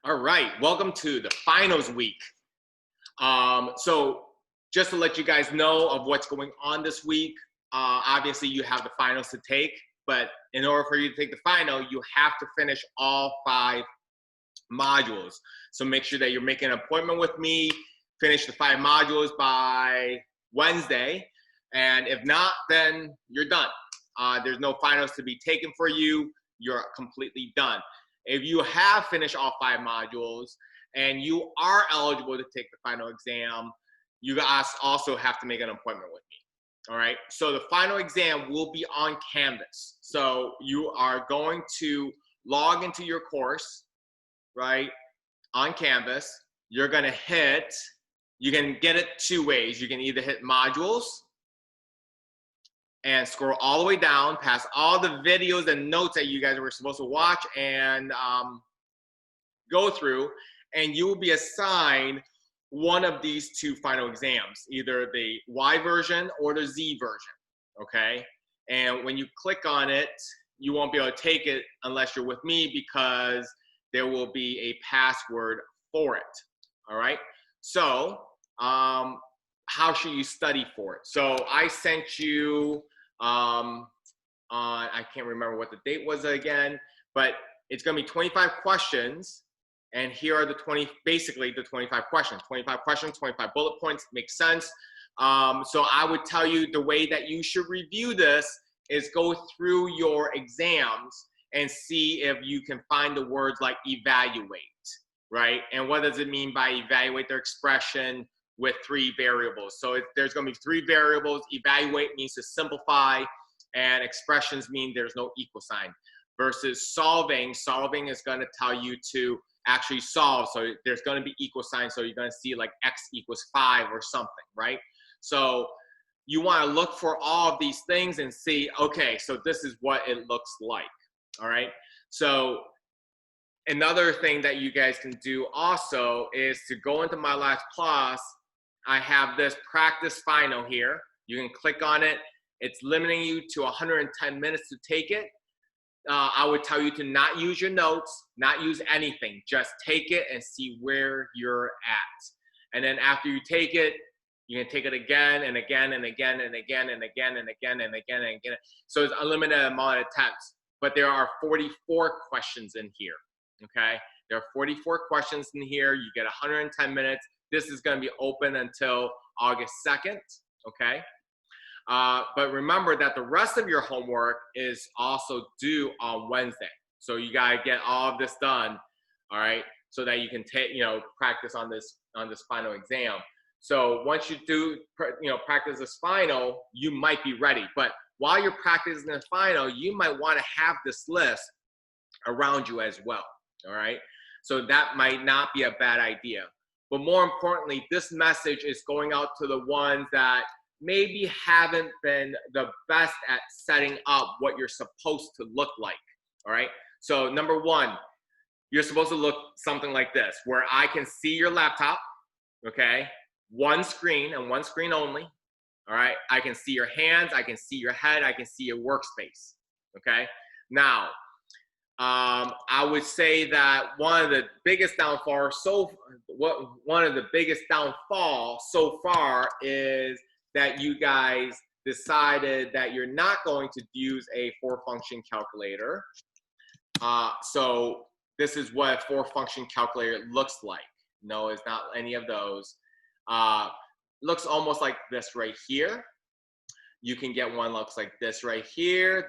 All right, welcome to the finals week. So just to let you guys know of what's going on this week, obviously you have the finals to take, but in order for you to take the final, you have to finish all 5 modules. So make sure that you're making an appointment with me, finish the 5 modules by Wednesday, and if not, then you're done. There's no finals to be taken for you. You're completely done. If you have finished all 5 modules and you are eligible to take the final exam, you guys also have to make an appointment with me. All right. So the final exam will be on Canvas. So you are going to log into your course, right, on Canvas. You're going to hit, you can get it 2 ways. You can either hit modules and scroll all the way down past all the videos and notes that you guys were supposed to watch and go through, and you will be assigned one of these 2 final exams, either the Y version or the Z version, okay? And when you click on it, you won't be able to take it unless you're with me because there will be a password for it, all right? So, how should you study for it? So I sent you I can't remember what the date was again, but it's going to be 25 questions, and here are basically the 25 questions. 25 questions, 25 bullet points. Makes sense. So I would tell you the way that you should review this is go through your exams and see if you can find the words like evaluate, right? And what does it mean by evaluate their expression with 3 variables? So there's going to be 3 variables. Evaluate means to simplify, and expressions mean there's no equal sign. Versus solving is going to tell you to actually solve. So there's going to be equal signs. So you're going to see like x equals 5 or something, right? So you want to look for all of these things and see, okay, so this is what it looks like, all right? So another thing that you guys can do also is to go into My Life Plus. I have this practice final here. You can click on it. It's limiting you to 110 minutes to take it. I would tell you to not use your notes, not use anything. Just take it and see where you're at. And then after you take it, you can take it again and again and again and again and again and again and again and again. So it's unlimited amount of attempts. But there are 44 questions in here, okay? There are 44 questions in here. You get 110 minutes. This is going to be open until August 2nd, okay? But remember that the rest of your homework is also due on Wednesday. So you got to get all of this done, all right, so that you can practice on this final exam. So once you do, practice this final, you might be ready. But while you're practicing the final, you might want to have this list around you as well, all right? So that might not be a bad idea. But more importantly, this message is going out to the ones that maybe haven't been the best at setting up what you're supposed to look like, all right? So number 1, you're supposed to look something like this, where I can see your laptop, okay? One screen and one screen only, all right? I can see your hands, I can see your head, I can see your workspace, okay? Now, I would say that one of the biggest downfalls so far is that you guys decided that you're not going to use a 4-function calculator. So this is what a 4-function calculator looks like. No, it's not any of those. Looks almost like this right here. You can get one looks like this right here,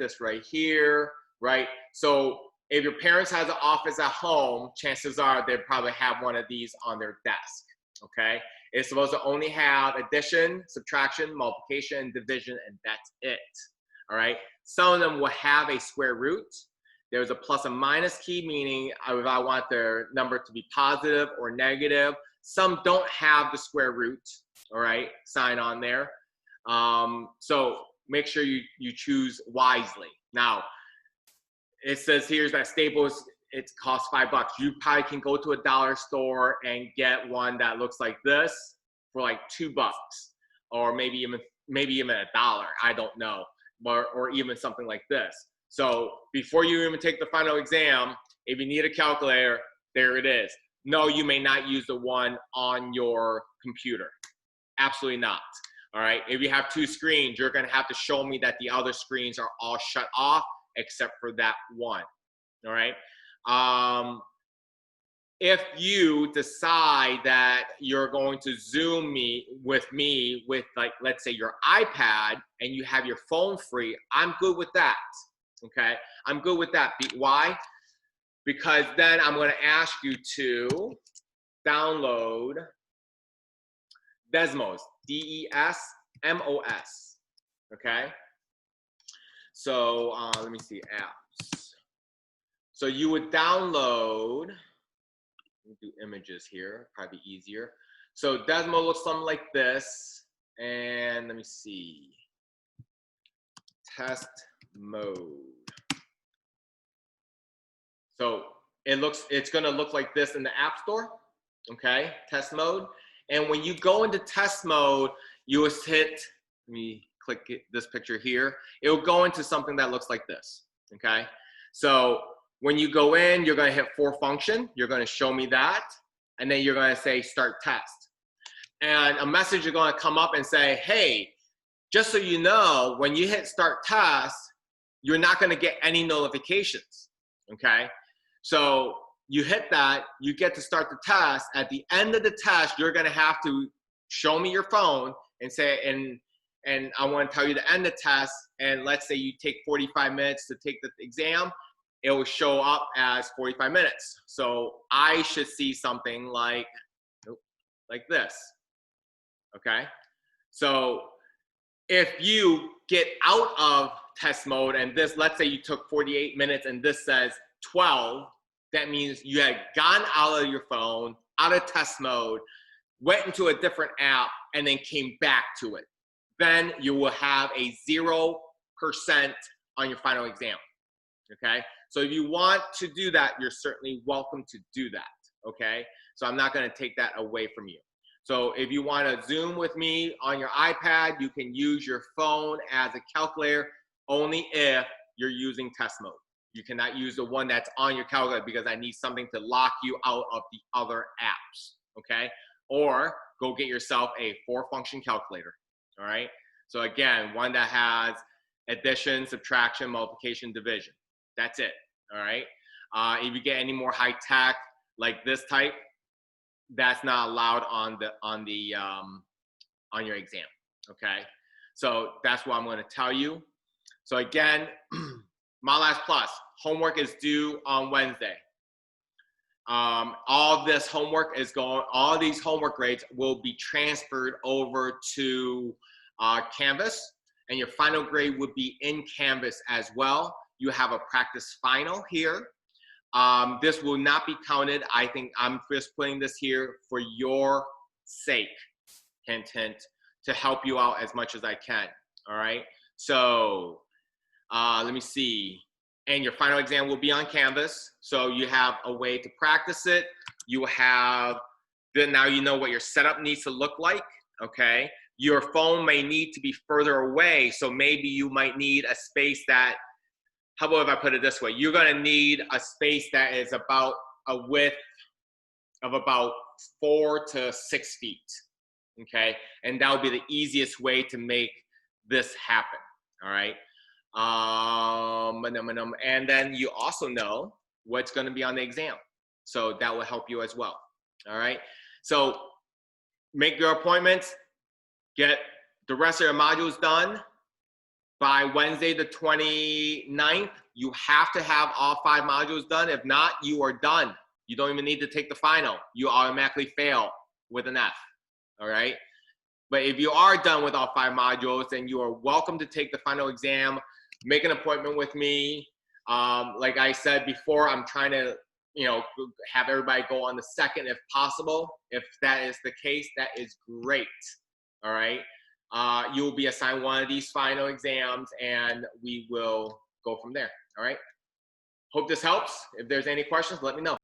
right? So if your parents has an office at home, chances are they probably have one of these on their desk, okay? It's supposed to only have addition, subtraction, multiplication, division, and that's it, all right? Some of them will have a square root. There's a plus and minus key, meaning if I want their number to be positive or negative. Some don't have the square root, all right, sign on there. So make sure you choose wisely. Now, it says here that Staples, it costs $5. You probably can go to a dollar store and get one that looks like this for like $2, or maybe even $1. I don't know, or even something like this. So before you even take the final exam, if you need a calculator, there it is. No, you may not use the one on your computer. Absolutely not. All right. If you have two screens, you're going to have to show me that the other screens are all shut off except for that one. All right. If you decide that you're going to Zoom with like, let's say your iPad and you have your phone free, I'm good with that. Okay. I'm good with that. Why? Because then I'm going to ask you to download Desmos, D-E-S-M-O-S, okay? So let me see, apps. So you would download, let me do images here, probably easier. So Desmo looks something like this, and let me see, test mode. So it's gonna look like this in the App Store, okay, test mode. And when you go into test mode, you just hit, let me click this picture here. It will go into something that looks like this, okay? So when you go in, you're gonna hit for function. You're gonna show me that. And then you're gonna say start test. And a message is gonna come up and say, hey, just so you know, when you hit start test, you're not gonna get any notifications, okay? So you hit that, you get to start the test. At the end of the test, you're gonna have to show me your phone and say, and I wanna tell you to end the test, and let's say you take 45 minutes to take the exam, it will show up as 45 minutes. So I should see something like this, okay? So if you get out of test mode and this, let's say you took 48 minutes and this says 12, that means you had gone out of your phone, out of test mode, went into a different app, and then came back to it. Then you will have a 0% on your final exam, okay? So if you want to do that, you're certainly welcome to do that, okay? So I'm not gonna take that away from you. So if you wanna Zoom with me on your iPad, you can use your phone as a calculator only if you're using test mode. You cannot use the one that's on your calculator because I need something to lock you out of the other apps, okay? Or go get yourself a 4-function calculator, all right? So again, one that has addition, subtraction, multiplication, division. That's it, all right? If you get any more high tech like this type, that's not allowed on your exam, okay? So that's what I'm gonna tell you. So again, MyLast Plus, homework is due on Wednesday. All this homework is all these homework grades will be transferred over to Canvas, and your final grade would be in Canvas as well. You have a practice final here. This will not be counted. I think I'm just putting this here for your sake, hint, hint, to help you out as much as I can, all right? So let me see. And your final exam will be on Canvas. So you have a way to practice it. You have, then now you know what your setup needs to look like, okay? Your phone may need to be further away. So maybe you might need a space that, how about if I put it this way? You're gonna need a space that is about a width of about 4 to 6 feet, okay? And that would be the easiest way to make this happen, all right? And then you also know what's gonna be on the exam. So that will help you as well, all right? So make your appointments, get the rest of your modules done. By Wednesday the 29th, you have to have all 5 modules done. If not, you are done. You don't even need to take the final. You automatically fail with an F, all right? But if you are done with all 5 modules, then you are welcome to take the final exam. Make an appointment with me. Like I said before, I'm trying to, have everybody go on the 2nd if possible. If that is the case, that is great, all right? You will be assigned one of these final exams and we will go from there, all right? Hope this helps. If there's any questions, let me know.